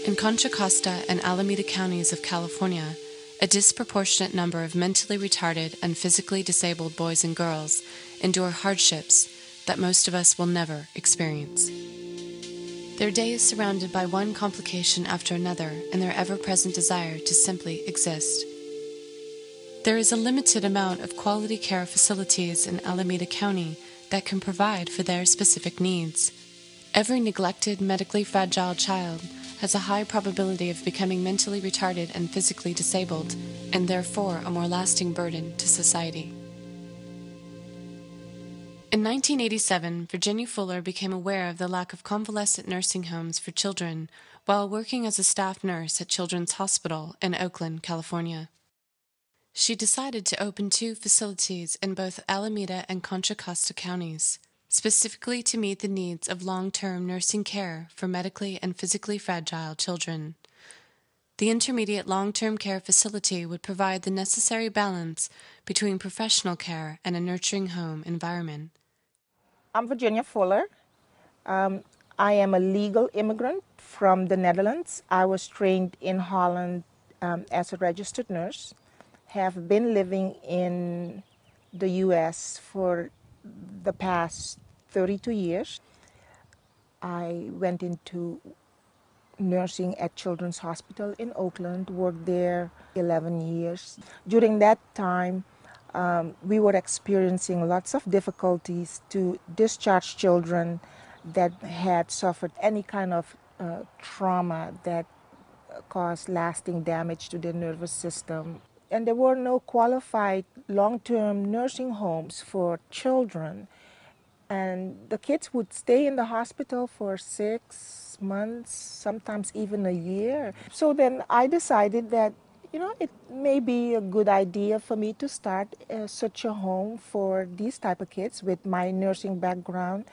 In Contra Costa and Alameda counties of California, a disproportionate number of mentally retarded and physically disabled boys and girls endure hardships that most of us will never experience. Their day is surrounded by one complication after another in their ever-present desire to simply exist. There is a limited amount of quality care facilities in Alameda County that can provide for their specific needs. Every neglected, medically fragile child has a high probability of becoming mentally retarded and physically disabled, and therefore a more lasting burden to society. In 1987, Virginia Fuller became aware of the lack of convalescent nursing homes for children while working as a staff nurse at Children's Hospital in Oakland, California. She decided to open 2 facilities in both Alameda and Contra Costa counties, specifically to meet the needs of long-term nursing care for medically and physically fragile children. The intermediate long-term care facility would provide the necessary balance between professional care and a nurturing home environment. I'm Virginia Fuller. I am a legal immigrant from the Netherlands. I was trained in Holland as a registered nurse, have been living in the U.S. for the past 32 years. I went into nursing at Children's Hospital in Oakland, worked there 11 years. During that time, we were experiencing lots of difficulties to discharge children that had suffered any kind of trauma that caused lasting damage to their nervous system. And there were no qualified long-term nursing homes for children. And the kids would stay in the hospital for 6 months, sometimes even a year. So then I decided that, it may be a good idea for me to start such a home for these type of kids. With my nursing background,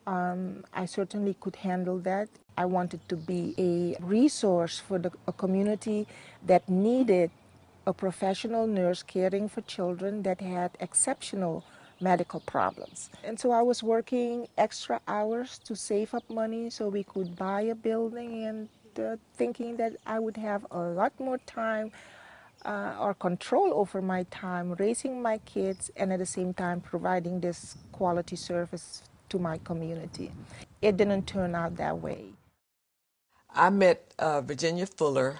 I certainly could handle that. I wanted to be a resource for a community that needed a professional nurse caring for children that had exceptional medical problems. And so I was working extra hours to save up money so we could buy a building, and thinking that I would have a lot more time or control over my time raising my kids, and at the same time providing this quality service to my community. It didn't turn out that way. I met Virginia Fuller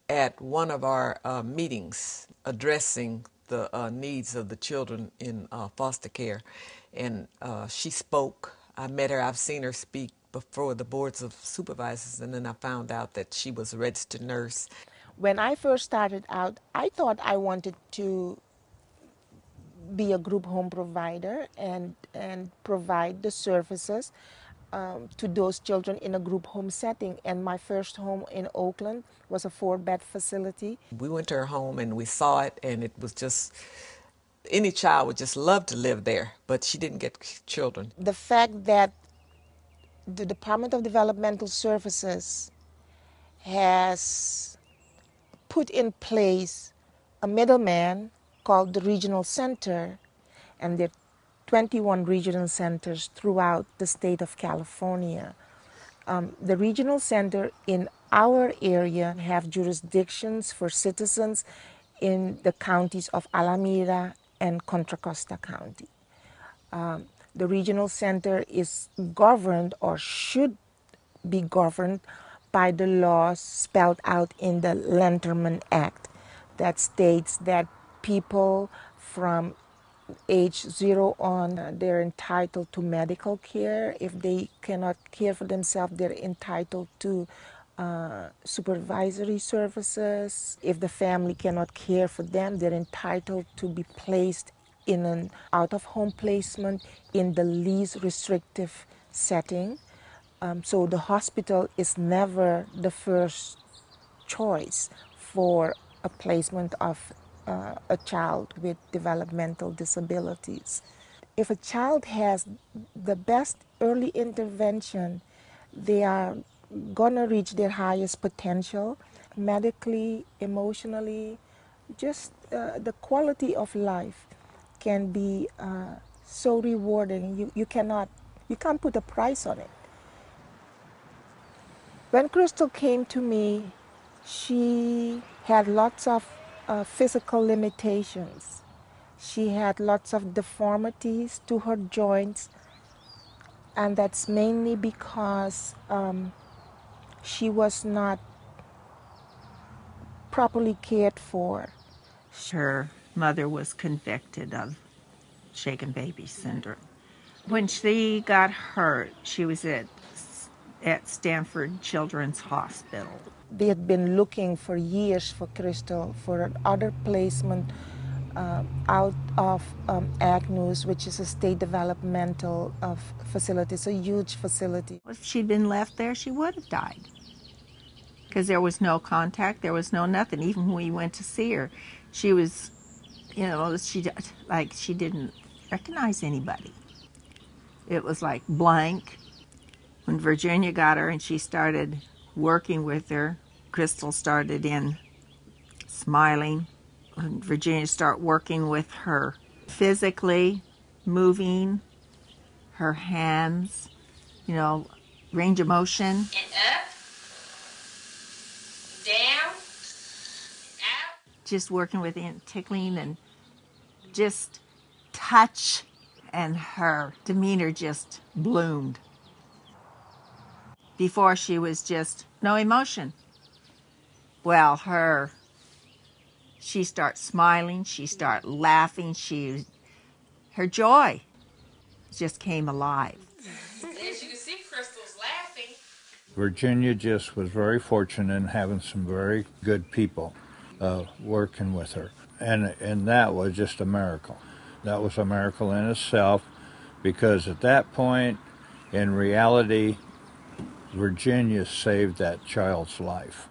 at one of our meetings addressing the needs of the children in foster care, and she spoke. I met her. I've seen her speak before the boards of supervisors, and then I found out that she was a registered nurse. When I first started out, I thought I wanted to be a group home provider and provide the services to those children in a group home setting. And my first home in Oakland was a 4-bed facility. We went to her home and we saw it, and it was just, any child would just love to live there, but she didn't get children. The fact that the Department of Developmental Services has put in place a middleman called the Regional Center, and there are 21 regional centers throughout the state of California. The Regional Center in our area have jurisdictions for citizens in the counties of Alameda and Contra Costa County. The Regional Center is governed, or should be governed, by the laws spelled out in the Lenterman Act that states that people from age 0 on, they're entitled to medical care. If they cannot care for themselves, they're entitled to supervisory services. If the family cannot care for them, they're entitled to be placed in an out-of-home placement in the least restrictive setting. So the hospital is never the first choice for a placement of a child with developmental disabilities. If a child has the best early intervention, they are gonna reach their highest potential medically, emotionally. Just the quality of life can be so rewarding. You can't put a price on it. When Crystal came to me, she had lots of physical limitations. She had lots of deformities to her joints, and that's mainly because she was not properly cared for. Her mother was convicted of shaken baby syndrome. When she got hurt, she was at Stanford Children's Hospital. They had been looking for years for Crystal for other placement out of Agnews, which is a state developmental facility. It's a huge facility. If she'd been left there, she would have died. Because there was no contact, there was no nothing. Even when we went to see her, she was, she didn't recognize anybody. It was like blank. When Virginia got her and she started working with her, Crystal started in smiling. When Virginia started working with her physically, moving, her hands, range of motion. And up, down, out. Just working with tickling and just touch, and her demeanor just bloomed. Before she was just no emotion. Well, she started smiling, she started laughing, her joy just came alive. As you can see, Crystal's laughing. Virginia just was very fortunate in having some very good people working with her. And that was just a miracle. That was a miracle in itself, because at that point, in reality, Virginia saved that child's life.